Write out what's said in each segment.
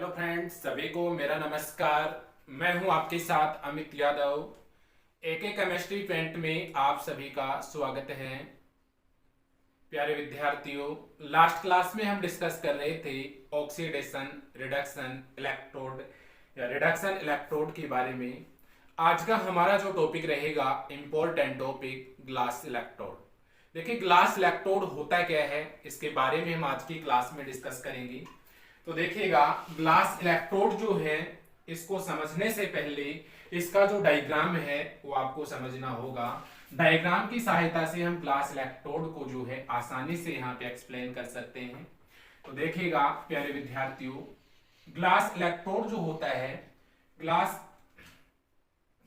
Hello friends, सभी को मेरा नमस्कार। मैं हूं आपके साथ अमित यादव। एक केमिस्ट्री पेंट में आप सभी का स्वागत है। प्यारे विद्यार्थियों, लास्ट क्लास में हम डिस्कस कर रहे थे ऑक्सीडेशन, रिडक्शन, इलेक्ट्रोड या रिडक्शन इलेक्ट्रोड के बारे में। आज का हमारा जो टॉपिक रहेगा, इंपॉर्टेंट टॉपिक, ग्लास इलेक्ट्रोड। देखिए, ग्लास इलेक्ट्रोड होता क्या है, इसके बारे में हम आज की क्लास में डिस्कस करेंगे। तो देखिएगा, ग्लास इलेक्ट्रोड जो है, इसको समझने से पहले इसका जो डायग्राम है वो आपको समझना होगा। डायग्राम की सहायता से हम ग्लास इलेक्ट्रोड को जो है आसानी से यहाँ पे एक्सप्लेन कर सकते हैं। तो देखिएगा प्यारे विद्यार्थियों, ग्लास इलेक्ट्रोड जो होता है, ग्लास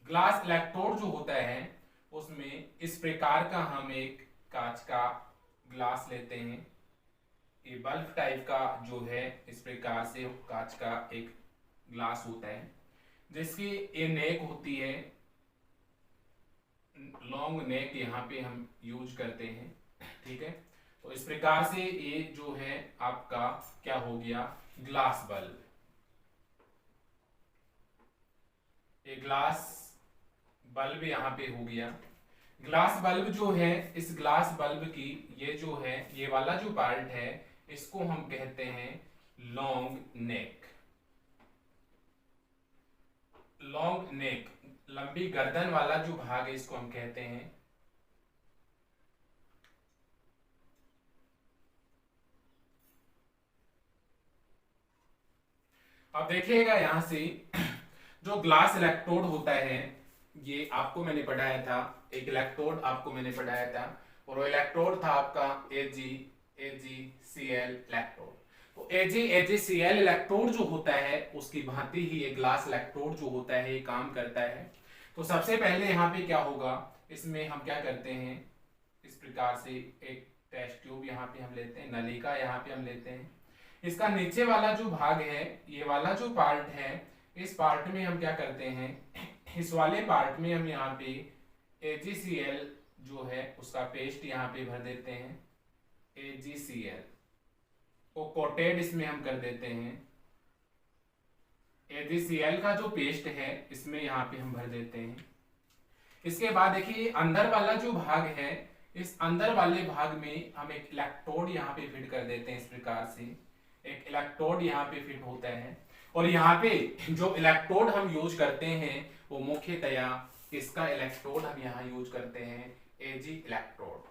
ग्लास इलेक्ट्रोड जो होता है उसमें इस प्रकार का हम एक कांच का ग्लास लेते हैं। ये बल्ब टाइप का जो है, इस प्रकार से कांच का एक ग्लास होता है जिसकी ये नेक होती है, लॉन्ग नेक यहाँ पे हम यूज करते हैं। ठीक है, तो इस प्रकार से ये जो है आपका क्या हो गया, ग्लास बल्ब। ये ग्लास बल्ब यहाँ पे हो गया। ग्लास बल्ब जो है, इस ग्लास बल्ब की ये जो है, ये वाला जो पार्ट है, इसको हम कहते हैं लॉन्ग नेक। लॉन्ग नेक, लंबी गर्दन वाला जो भाग है, इसको हम कहते हैं अब देखिएगा यहां से जो ग्लास इलेक्ट्रोड होता है, ये आपको मैंने पढ़ाया था, एक इलेक्ट्रोड आपको मैंने पढ़ाया था, और वो इलेक्ट्रोड था आपका AgCl इलेक्ट्रोड। तो AgCl इलेक्ट्रोड जो होता है, उसकी भांति ही ये ग्लास इलेक्ट्रोड जो होता है ये काम करता है। तो सबसे पहले यहाँ पे क्या होगा, इसमें हम क्या करते हैं, इस प्रकार से एक टेस्ट ट्यूब यहाँ पे हम लेते हैं, नलिका यहाँ पे हम लेते हैं। इसका नीचे वाला जो भाग है, ये वाला जो पार्ट है, इस पार्ट में हम क्या करते हैं, इस वाले पार्ट में हम यहाँ पे AgCl जो है उसका पेस्ट यहाँ पे भर देते हैं। AgCl को कोटेड इसमें हम कर देते हैं। AgCl का जो पेस्ट है इसमें यहाँ पे हम भर देते हैं। इसके बाद देखिए, अंदर वाला जो भाग है, इस अंदर वाले भाग में हम एक इलेक्ट्रोड यहाँ पे फिट कर देते हैं। इस प्रकार से एक इलेक्ट्रोड यहाँ पे फिट होता है, और यहाँ पे जो इलेक्ट्रोड हम यूज करते हैं वो मुख्यतया इसका इलेक्ट्रोड हम यहाँ यूज करते हैं, Ag इलेक्ट्रोड।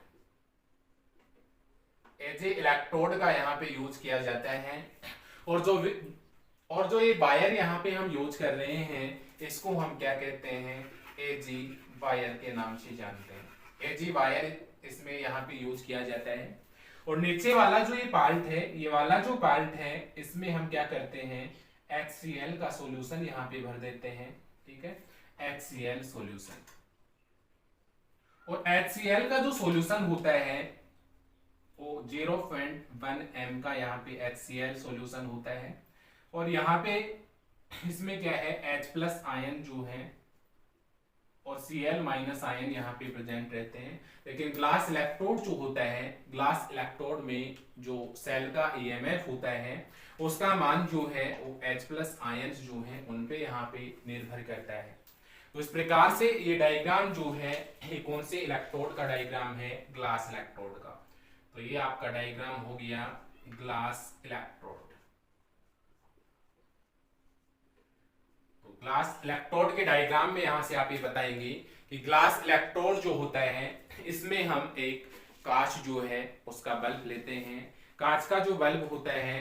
Ag इलेक्ट्रोड का यहाँ पे यूज किया जाता है। और जो ये वायर यहाँ पे हम यूज कर रहे हैं, इसको हम क्या कहते हैं, Ag वायर के नाम से जानते हैं। Ag वायर इसमें यहाँ पे यूज किया जाता है। और नीचे वाला जो ये पार्ट है, ये वाला जो पार्ट है, इसमें हम क्या करते हैं, HCl का सॉल्यूशन यहाँ पे भर देते हैं। ठीक है, HCl सॉल्यूशन। और HCl का जो सॉल्यूशन होता है वो 0.1 m का यहाँ पे HCl सॉल्यूशन होता है। और यहाँ पे इसमें क्या है, H+ आयन जो है और Cl- आयन यहाँ पे प्रेजेंट रहते हैं। लेकिन ग्लास इलेक्ट्रोड जो होता है, ग्लास इलेक्ट्रोड में जो सेल का EMF होता है, उसका मान जो है वो H+ आयंस जो है उन पे यहाँ पे निर्भर करता है। तो इस प्रकार से ये डायग्राम जो है, ये कौन से इलेक्ट्रोड का डायग्राम है, ग्लास इलेक्ट्रोड का। तो ये आपका डायग्राम हो गया ग्लास इलेक्ट्रोड। ग्लास इलेक्ट्रोड के डायग्राम में यहां से आप ये बताएंगे कि ग्लास इलेक्ट्रोड जो होता है, इसमें हम एक कांच जो है उसका बल्ब लेते हैं। कांच का जो बल्ब होता है,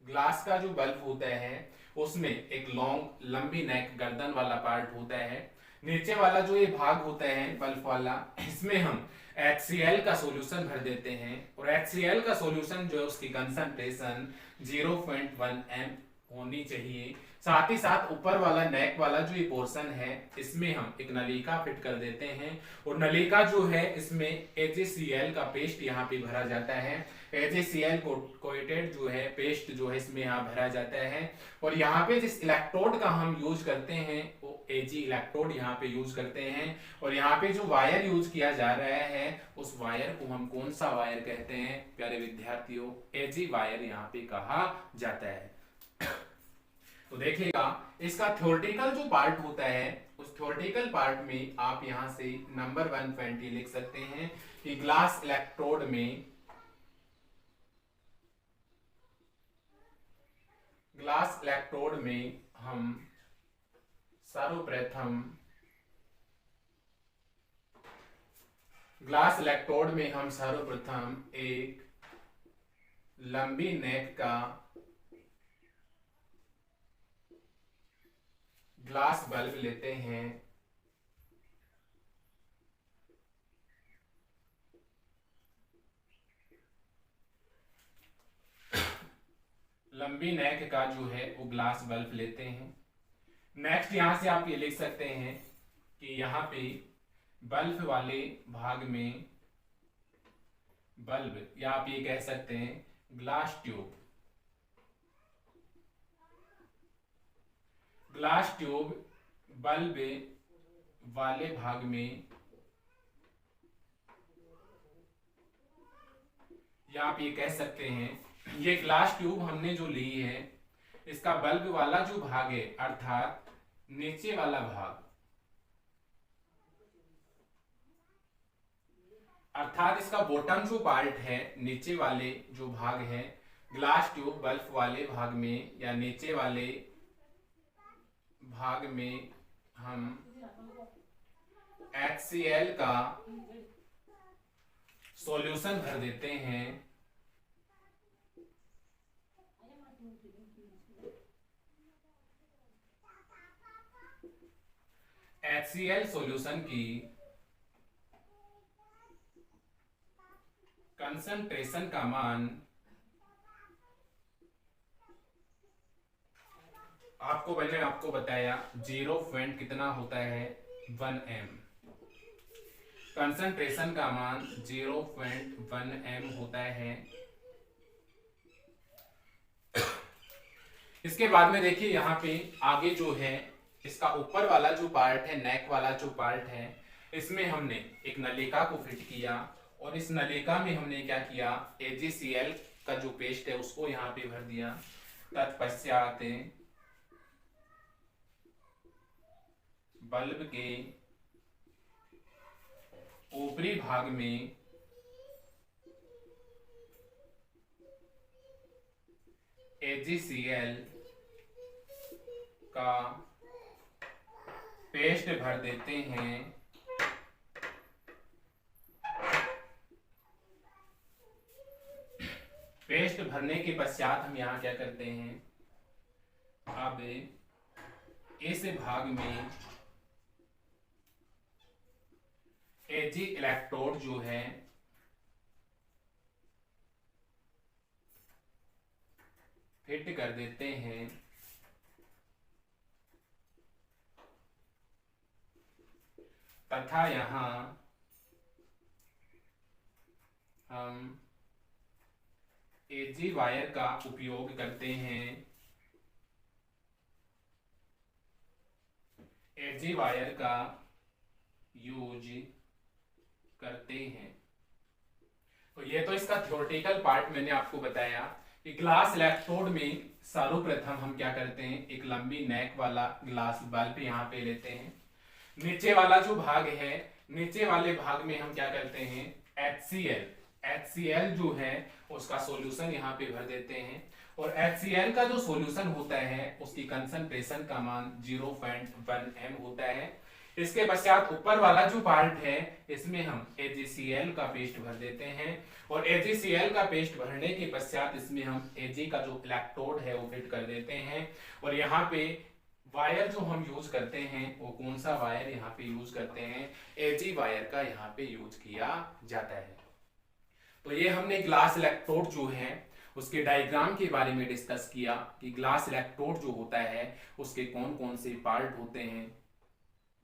ग्लास का जो बल्ब होता है, उसमें एक लॉन्ग लंबी नेक गर्दन वाला पार्ट होता है। नीचे वाला जो ये भाग होता है बल्ब वाला, इसमें हम HCl का सॉल्यूशन भर देते हैं। और HCl का सॉल्यूशन जो है उसकी कंसंट्रेशन 0.1 m होनी चाहिए। साथ ही साथ ऊपर वाला नेक वाला जो ये पोर्शन है, इसमें हम एक नलिका फिट कर देते हैं। और नलिका जो है, इसमें AgCl का पेस्ट यहाँ पे भरा जाता है। AgCl कोटेड जो है पेस्ट जो है इसमें यहाँ भरा जाता है। और यहाँ पे जिस इलेक्ट्रोड का हम यूज करते हैं वो Ag इलेक्ट्रोड यहाँ पे यूज करते हैं। और यहाँ पे जो वायर यूज किया जा रहा है, उस वायर को हम कौन सा वायर कहते हैं प्यारे विद्यार्थियों, Ag वायर यहाँ पे कहा जाता है। तो देखिएगा, इसका थ्योरेटिकल जो पार्ट होता है, उस थ्योरेटिकल पार्ट में आप यहां से नंबर 120 लिख सकते हैं कि ग्लास इलेक्ट्रोड में हम सर्वप्रथम एक लंबी नेक का ग्लास बल्ब लेते हैं। लंबी नेक का जो है वो ग्लास बल्ब लेते हैं। नेक्स्ट यहां से आप ये लिख सकते हैं कि यहां पे बल्ब वाले भाग में बल्ब, या आप ये कह सकते हैं ग्लास ट्यूब बल्ब वाले भाग में, या आप ये कह सकते हैं ये ग्लास ट्यूब हमने जो ली है, इसका बल्ब वाला जो भाग है अर्थात नीचे वाला भाग, अर्थात इसका बॉटम जो पार्ट है, नीचे वाले जो भाग है ग्लास ट्यूब बल्ब वाले भाग में या नीचे वाले भाग में हम HCl का सॉल्यूशन भर देते हैं। HCl सॉल्यूशन की कंसंट्रेशन का मान मैंने आपको बताया 0 कितना होता है 1 m। कंसंट्रेशन का मान 0.1 m होता है। इसके बाद में देखिए यहाँ पे आगे जो है इसका ऊपर वाला जो पार्ट है, नेक वाला जो पार्ट है, इसमें हमने एक नलिका को फिट किया और इस नलिका में हमने क्या किया, AgCl का जो पेस्ट है उसको यहाँ पे भर दिया। तत्पश्चात बल्ब के ऊपरी भाग में AgCl का पेस्ट भर देते हैं। पेस्ट भरने के पश्चात हम यहाँ क्या करते हैं, अब इस भाग में Ag इलेक्ट्रोड जो है फिट कर देते हैं। तथा यहाँ हम Ag वायर का उपयोग करते हैं। Ag वायर का यूज करते हैं। तो ये तो इसका थ्योरेटिकल पार्ट मैंने आपको बताया कि ग्लास इलेक्ट्रोड में सर्वप्रथम हम क्या करते हैं, एक लंबी नेक वाला ग्लास बल्ब यहाँ पे लेते हैं। नीचे वाला जो भाग है, नीचे वाले भाग में हम क्या करते हैं, HCl जो है उसका सॉल्यूशन यहाँ पे भर देते हैं। और HCl का जो सॉल्यूशन होता है उसकी कंसंट्रेशन का मान 0.1 m होता है। इसके पश्चात ऊपर वाला जो पार्ट है इसमें हम AgCl का पेस्ट भर देते हैं और AgCl का पेस्ट भरने के पश्चात इसमें हम Ag का जो इलेक्ट्रोड है वो फिट कर देते हैं। और यहाँ पे वायर जो हम यूज करते हैं वो कौन सा वायर यहाँ पे यूज करते हैं, Ag वायर का यहाँ पे यूज किया जाता है। तो ये हमने ग्लास इलेक्ट्रोड जो है उसके डायग्राम के बारे में डिस्कस किया कि ग्लास इलेक्ट्रोड जो होता है उसके कौन कौन से पार्ट होते हैं।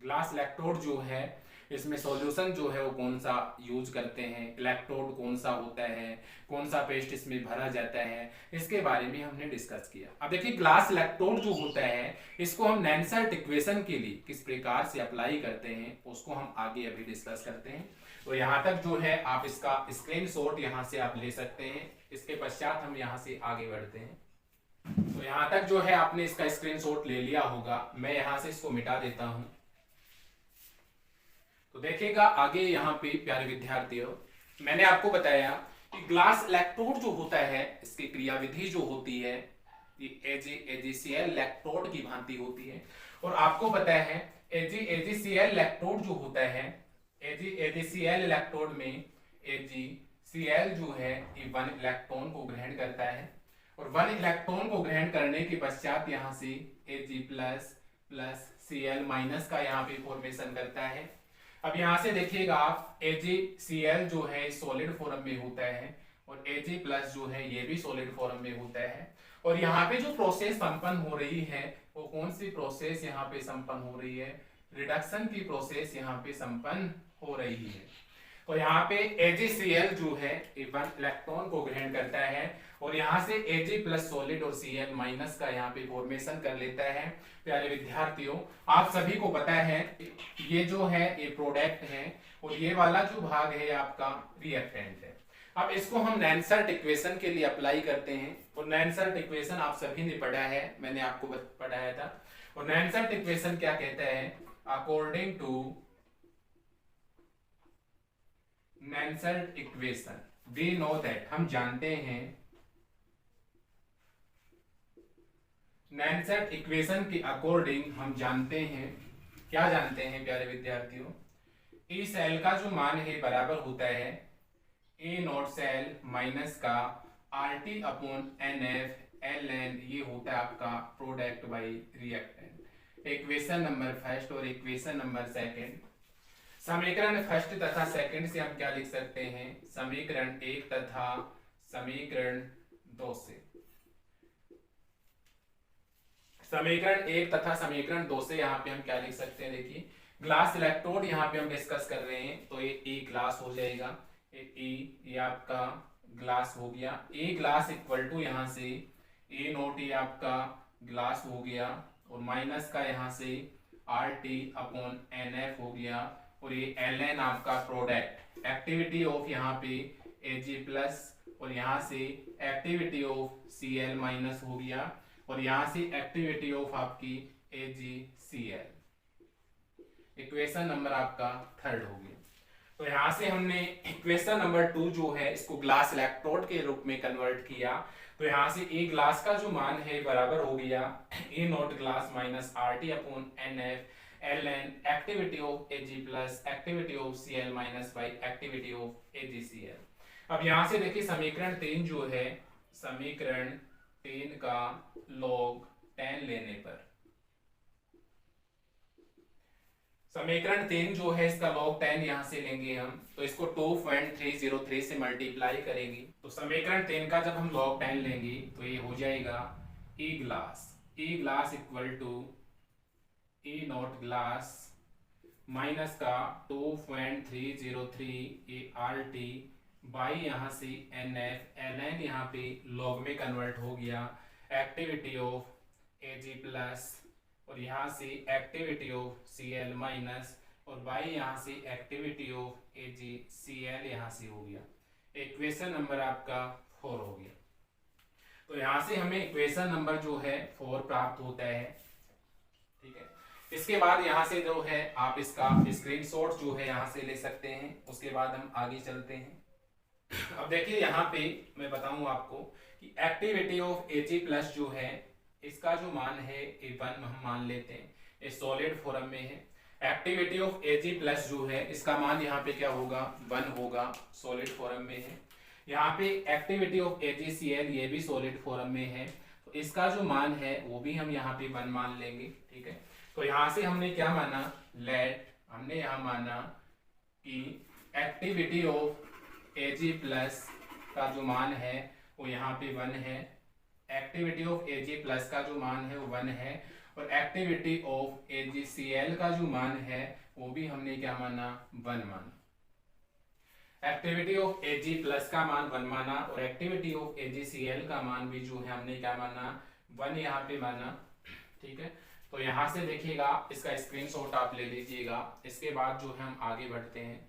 ग्लास इलेक्ट्रोड जो है इसमें सॉल्यूशन जो है वो कौन सा यूज करते हैं, इलेक्ट्रोड कौन सा होता है, कौन सा पेस्ट इसमें भरा जाता है, इसके बारे में हमने डिस्कस किया। अब देखिए ग्लास इलेक्ट्रोड जो होता है इसको हम नैनसेल्ट इक्वेशन के लिए किस प्रकार से अप्लाई करते हैं उसको हम आगे अभी डिस्कस करते हैं। तो यहाँ तक जो है आप इसका स्क्रीनशॉट यहाँ से आप ले सकते हैं। इसके पश्चात हम यहाँ से आगे बढ़ते हैं। तो यहां तक जो है आपने इसका स्क्रीनशॉट ले लिया होगा। मैं यहां से इसको मिटा देता हूं। तो देखिएगा आगे यहाँ पे प्यारे विद्यार्थियों, मैंने आपको बताया कि ग्लास इलेक्ट्रोड जो होता है, इसकी क्रियाविधि जो होती है ये AgCl इलेक्ट्रोड की भांति होती है। और आपको पता है AgCl इलेक्ट्रोड जो होता है, AgCl इलेक्ट्रोड में AgCl जो है ये 1 इलेक्ट्रॉन को ग्रहण करता है और 1 इलेक्ट्रॉन को ग्रहण करने के पश्चात यहाँ से Ag प्लस Cl माइनस का यहाँ पे फॉर्मेशन करता है। अब यहाँ से देखिएगा आप AgCl जो है सॉलिड फॉर्म में होता है और Ag प्लस जो है ये भी सॉलिड फॉर्म में होता है। और यहाँ पे जो प्रोसेस संपन्न हो रही है वो कौन सी प्रोसेस यहाँ पे संपन्न हो रही है? रिडक्शन की प्रोसेस यहाँ पे संपन्न हो रही है। तो यहाँ पे AgCl जो है 1 इलेक्ट्रॉन को ग्रहण करता है और यहाँ से Ag प्लस सॉलिड और Cl माइनस का यहाँ पे फॉर्मेशन कर लेता है। प्यारे विद्यार्थियों, आप सभी को पता है ये जो है ये प्रोडक्ट है और ये वाला जो भाग है आपका रिएक्टेंट है। अब इसको हम नैनसर्ट इक्वेशन के लिए अप्लाई करते हैं और नैनसर्ट इक्वेशन आप सभी ने पढ़ा है, मैंने आपको पढ़ाया था। और नैनसर्ट इक्वेशन क्या कहता है? अकॉर्डिंग टू नैनसर्ट इक्वेशन वी नो दैट, हम जानते हैं नैनसर्ट इक्वेशन के अकॉर्डिंग हम जानते हैं, क्या जानते हैं प्यारे विद्यार्थियों? ई सेल का जो मान है बराबर होता है ए नॉट सेल माइनस का RT अपॉन NF ln, ये होता है आपका product bye reactant. Equation number first और इक्वेशन नंबर सेकंड। समीकरण फर्स्ट तथा सेकंड से हम क्या लिख सकते हैं? समीकरण 1 तथा समीकरण 2 से। समीकरण 1 तथा समीकरण 2 से यहाँ पे हम क्या लिख सकते हैं? देखिए ग्लास इलेक्ट्रोड यहाँ पे हम डिस्कस कर रहे हैं तो ये E ग्लास हो जाएगा, ये आपका ग्लास हो गया। ए ग्लास इक्वल टू यहाँ से ए नोट ये आपका ग्लास हो गया और माइनस का यहाँ से RT अपॉन NF हो गया और ये ln आपका प्रोडक्ट एक्टिविटी ऑफ यहाँ पे Ag प्लस और यहाँ से एक्टिविटी ऑफ Cl माइनस हो गया और यहाँ से एक्टिविटी ऑफ आपकी AgCl। इक्वेशन नंबर आपका थर्ड हो गया। तो यहाँ से हमने इक्वेशन नंबर 2 जो है इसको ग्लास इलेक्ट्रोड के रूप में कन्वर्ट किया। तो यहाँ से ए ग्लास का जो मान है बराबर हो गया E naught glass minus RT upon NF ln activity of Ag plus activity of Cl minus by activity of AgCl। अब यहाँ से देखिए समीकरण 3 जो है, समीकरण 3 का log 10 लेने पर, समीकरण 3 जो है इसका log 10 यहां से लेंगे हम तो इसको 2.303 से मल्टीप्लाई करेंगे। तो समीकरण 3 का जब हम log 10 लेंगे तो ये हो जाएगा E glass equal to E naught glass minus का 2.303 ये RT बाई यहाँ से NF ln यहाँ पे log में कन्वर्ट हो गया एक्टिविटी ऑफ Ag प्लस और यहाँ से एक्टिविटी ऑफ Cl माइनस और बाई यहाँ से एक्टिविटी ऑफ AgCl यहाँ से हो गया। इक्वेशन नंबर आपका 4 हो गया। तो यहाँ से हमें इक्वेशन नंबर जो है 4 प्राप्त होता है। ठीक है, इसके बाद यहाँ से जो है आप इसका स्क्रीनशॉट जो है यहाँ से ले सकते हैं। उसके बाद हम आगे चलते हैं। अब देखिए यहाँ पे मैं बताऊं आपको कि एक्टिविटी ऑफ Ag प्लस जो है इसका जो मान है A1 हम मान लेते हैं, ये सॉलिड फॉर्म में है। एक्टिविटी ऑफ Ag प्लस जो है इसका मान यहाँ पे क्या होगा? 1 होगा, सॉलिड फॉर्म में है। यहाँ पे एक्टिविटी ऑफ AgCl ये भी सॉलिड फॉर्म में है तो इसका जो मान है वो भी हम यहाँ पे 1 मान लेंगे। ठीक है, तो यहाँ से हमने क्या माना? लेट हमने यहाँ माना कि एक्टिविटी ऑफ Ag प्लस का जो मान है वो यहाँ पे 1 है, एक्टिविटी ऑफ Ag प्लस का जो मान है वो 1 है और एक्टिविटी ऑफ AgCl का जो मान है वो भी हमने क्या माना? 1 माना। एक्टिविटी ऑफ Ag प्लस का मान 1 माना और एक्टिविटी ऑफ AgCl का मान भी जो है हमने क्या माना? 1 यहाँ पे माना। ठीक है, तो यहाँ से देखिएगा इसका स्क्रीनशॉट आप ले लीजिएगा। इसके बाद जो है हम आगे बढ़ते हैं।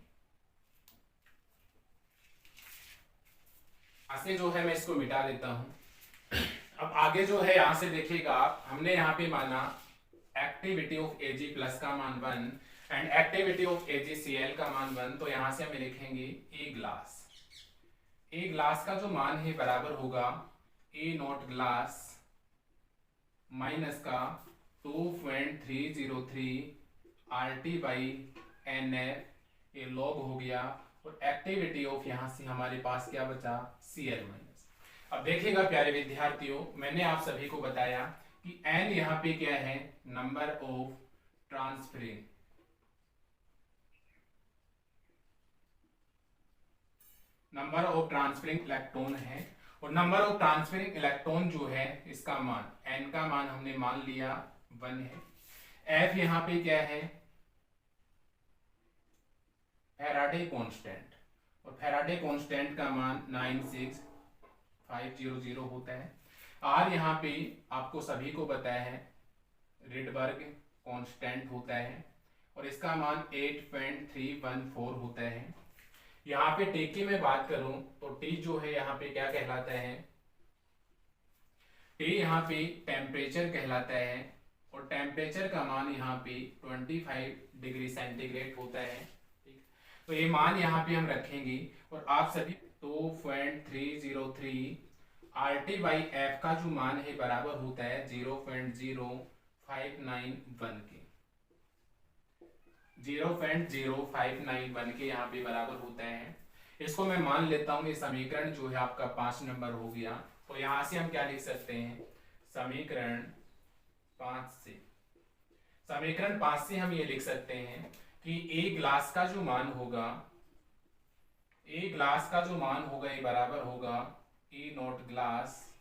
ऐसे जो है मैं इसको मिटा देता हूं। अब आगे जो है यहाँ से देखिएगा, हमने यहाँ पे माना एक्टिविटी ऑफ Ag प्लस का मान 1 एंड एक्टिविटी ऑफ AgCl का मान 1, तो यहाँ से हम लिखेंगे ए ग्लास का जो मान है बराबर होगा ए नॉट ग्लास माइनस का 2.303 RT बाई NF, ये लॉग हो गया, और एक्टिविटी ऑफ यहाँ से हमारे पास क्या बचा Cl माइनस। अब देखिएगा प्यारे विद्यार्थियों, मैंने आप सभी को बताया कि N यहाँ पे क्या है, नंबर ऑफ ट्रांसफरिंग इलेक्ट्रॉन है, और नंबर ऑफ ट्रांसफरिंग इलेक्ट्रॉन जो है इसका मान N का मान हमने मान लिया 1 है। F यहाँ पे क्या है, फैराडे कांस्टेंट, और फैराडे कांस्टेंट का मान 96500 होता है। R यहाँ पे आपको सभी को पता है रिडबर्ग कांस्टेंट होता है, और इसका मान 8.314 होता है। यहाँ पे T की मैं बात करूं तो T जो है यहाँ पे क्या कहलाता है, T यहाँ पे टेम्परेचर कहलाता है, और टेम्परेचर का मान यहाँ पे 25 डिग्री सेंटीग्रेड होता है। ठीक, तो ये मान यहाँ पे हम रखेंगे, और आप सभी 2.303 RT बाई F का जो मान है बराबर होता है 0.0591 के, 0.0591 के यहाँ पे बराबर होता है। इसको मैं मान लेता हूँ, ये समीकरण जो है आपका 5 नंबर हो गया। तो यहाँ से हम क्या लिख सकते हैं, समीकरण 5 से हम ये लिख सकते हैं कि ए ग्लास का जो मान होगा, ये बराबर होगा ए नॉट ग्लास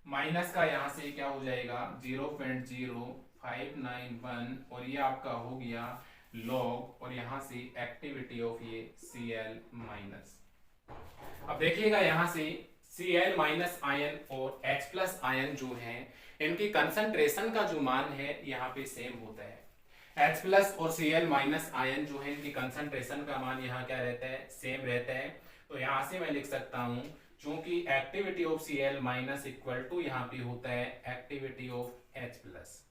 माइनस का यहाँ से क्या हो जाएगा 0.0591, और ये आपका हो गया लॉग, और यहाँ से एक्टिविटी ऑफ ये Cl माइनस। अब देखिएगा यहाँ से Cl माइनस आयन और H प्लस आयन जो है, इनकी कंसंट्रेशन का जो मान है यहाँ पे सेम होता है। H प्लस और Cl माइनस आयन जो है, इनकी कंसंट्रेशन का मान यहाँ क्या रहता है, सेम रहता है। तो यहाँ से मैं लिख सकता हूँ, चूंकि activity of Cl minus equal to यहाँ पे होता है activity of H plus.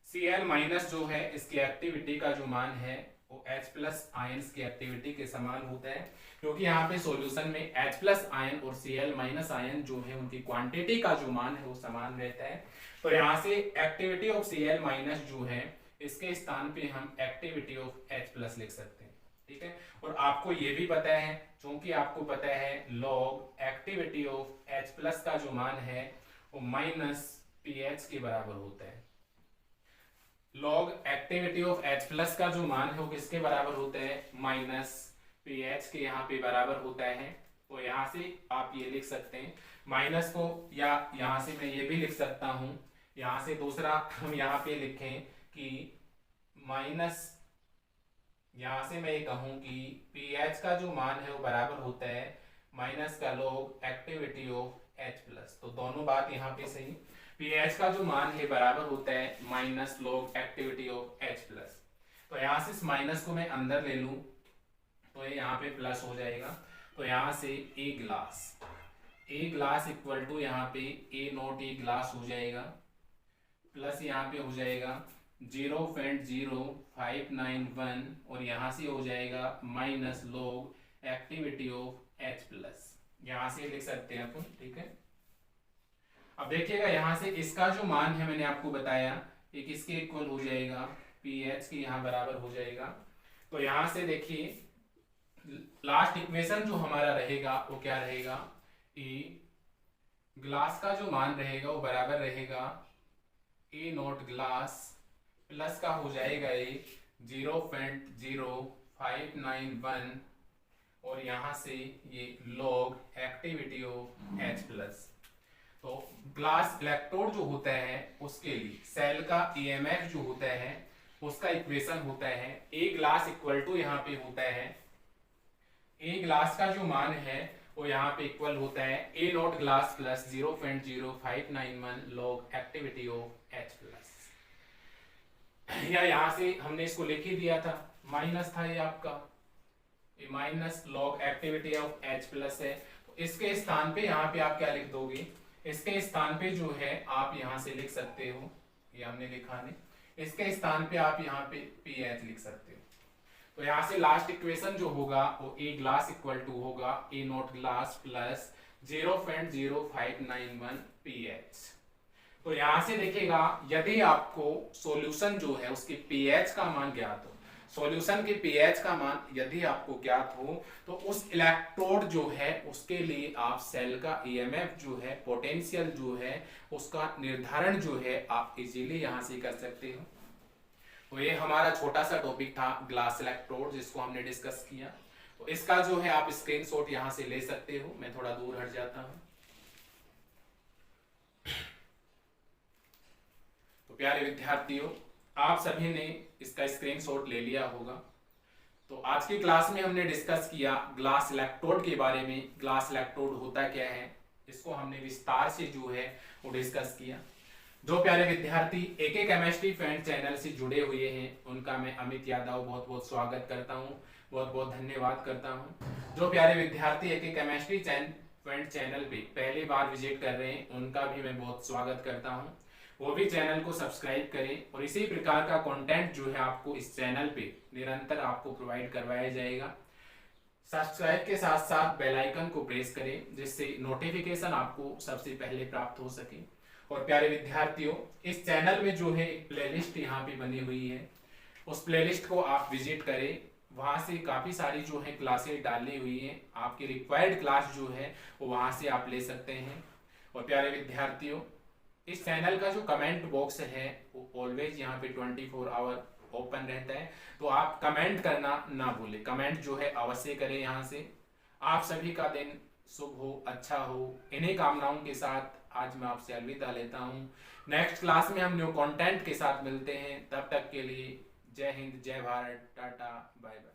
Cl minus जो है इसकी एक्टिविटी का जो मान है वो H प्लस आयंस की एक्टिविटी के समान होता है, क्योंकि यहाँ पे सॉल्यूशन में H प्लस आयन और Cl माइनस आयन जो है उनकी क्वांटिटी का जो मान है वो समान रहता है। तो यहाँ से एक्टिविटी ऑफ Cl माइनस जो है इसके स्थान पे हम एक्टिविटी ऑफ H प्लस लिख सकते हैं। ठीक है, और आपको ये भी पता है, चूंकि आपको पता है log activity of H plus का जो मान है वो माइनस pH के बराबर होता है। Log activity of H plus का जो मान है वो किसके बराबर होता है, माइनस pH के यहाँ पे बराबर होता है। तो यहाँ से आप ये लिख सकते हैं माइनस को, या यहाँ से मैं ये भी लिख सकता हूँ, यहाँ से दूसरा हम यहाँ पे लिखें कि माइनस, यहाँ से मैं ये कहूँ कि pH का जो मान है वो बराबर होता है माइनस का log activity of H plus. तो दोनों बात यहाँ पे सही, pH का जो मान है बराबर होता है minus log activity of H plus. तो यहाँ से इस माइनस को मैं अंदर ले लूँ तो ये यहाँ पे प्लस हो जाएगा। तो यहाँ से ए ग्लास इक्वल टू यहाँ पे ए नॉट ए ग्लास हो जाएगा, प्लस यहाँ पे हो जाएगा 0.0591, और यहाँ से हो जाएगा minus log activity of H plus, यहाँ से लिख सकते हैं अपन। ठीक है, अब देखिएगा यहाँ से इसका जो मान है मैंने आपको बताया ये किसके इक्वल हो जाएगा, pH के यहाँ बराबर हो जाएगा। तो यहाँ से देखिए लास्ट इक्वेशन जो हमारा रहेगा वो क्या रहेगा, ए ग्लास का जो मान रहेगा वो बराबर रहेगा ए नॉट ग्लास प्लस का हो जाएगा ये 0.0591, और यहाँ से ये log activity of H plus. तो ग्लास इलेक्ट्रोड जो होता है उसके लिए सेल का EMF जो होता है उसका इक्वेशन होता है ए ग्लास इक्वल टू यहाँ पे होता है, ए ग्लास का जो मान है वो यहाँ पे इक्वल होता है E naught glass plus 0.0591 log activity of H plus. या यहाँ से हमने इसको लिख ही दिया था, माइनस था ये आपका, ये minus log activity of H plus है। तो इसके स्थान पे यहाँ पे आप क्या लिख दोगे, इसके स्थान पे जो है आप यहाँ से लिख सकते हो, ये हमने लिखा नहीं, इसके स्थान पे आप यहाँ पे PH लिख सकते हो। तो यहाँ से लास्ट इक्वेशन जो होगा वो A ग्लास इक्वल टू होगा A not glass plus 0.0591 PH। तो यहाँ से देखिएगा, यदि आपको सॉल्यूशन जो है उसके pH का मान ज्ञात हो, सॉल्यूशन के pH का मान यदि आपको ज्ञात हो, तो उस इलेक्ट्रोड जो है उसके लिए आप सेल का EMF जो है, पोटेंशियल जो है, उसका निर्धारण जो है आप इजीली यहाँ से कर सकते हो। तो ये हमारा छोटा सा टॉपिक था ग्लास इलेक्ट्रोड, जिसको हमने डिस्कस किया। तो इसका जो है आप स्क्रीनशॉट यहाँ से ले सकते हो। मैं थोड़ा दूर हट जाता हूँ। तो प्यारे विद्यार्थियों, आप सभी ने इसका स्क्रीनशॉट ले लिया होगा। तो आज की क्लास में हमने डिस्कस किया ग्लास इलेक्ट्रोड के बारे में। ग्लास इलेक्ट्रोड होता क्या है, इसको हमने विस्तार से जो है वो डिस्कस किया। जो प्यारे विद्यार्थी एके केमिस्ट्री फ्रेंड चैनल से जुड़े हुए हैं, उनका मैं अमित यादव बहुत बहुत स्वागत करता हूं, बहुत बहुत धन्यवाद करता हूं। जो प्यारे विद्यार्थी एके केमिस्ट्री फ्रेंड चैनल पे पहली बार विजिट कर रहे हैं, उनका भी मैं बहुत स्वागत करता हूं। वो भी चैनल को सब्सक्राइब करें और इसी प्रकार का कंटेंट जो है आपको इस चैनल पे निरंतर आपको प्रोवाइड करवाया जाएगा। सब्सक्राइब के साथ साथ बेल आइकन को प्रेस करें, जिससे नोटिफिकेशन आपको सबसे पहले प्राप्त हो सके। और प्यारे विद्यार्थियों, इस चैनल में जो है एक प्लेलिस्ट यहाँ पे बनी हुई है, उस प्लेलिस्ट को आप विजिट करें। वहाँ से काफ़ी सारी जो है क्लासेस डाली हुई हैं, आपकी रिक्वायर्ड क्लास जो है वो वहाँ से आप ले सकते हैं। और प्यारे विद्यार्थियों, इस चैनल का जो कमेंट बॉक्स है वो ऑलवेज यहाँ पे 24 आवर ओपन रहता है, तो आप कमेंट करना ना भूलें। कमेंट जो है अवश्य करें यहाँ से। आप सभी का दिन शुभ हो, अच्छा हो, इन्हीं कामनाओं के साथ आज मैं आपसे अलविदा लेता हूँ। नेक्स्ट क्लास में हम न्यू कंटेंट के साथ मिलते हैं। तब तक के लिए जय हिंद, जय भारत, टाटा, बाय बाय।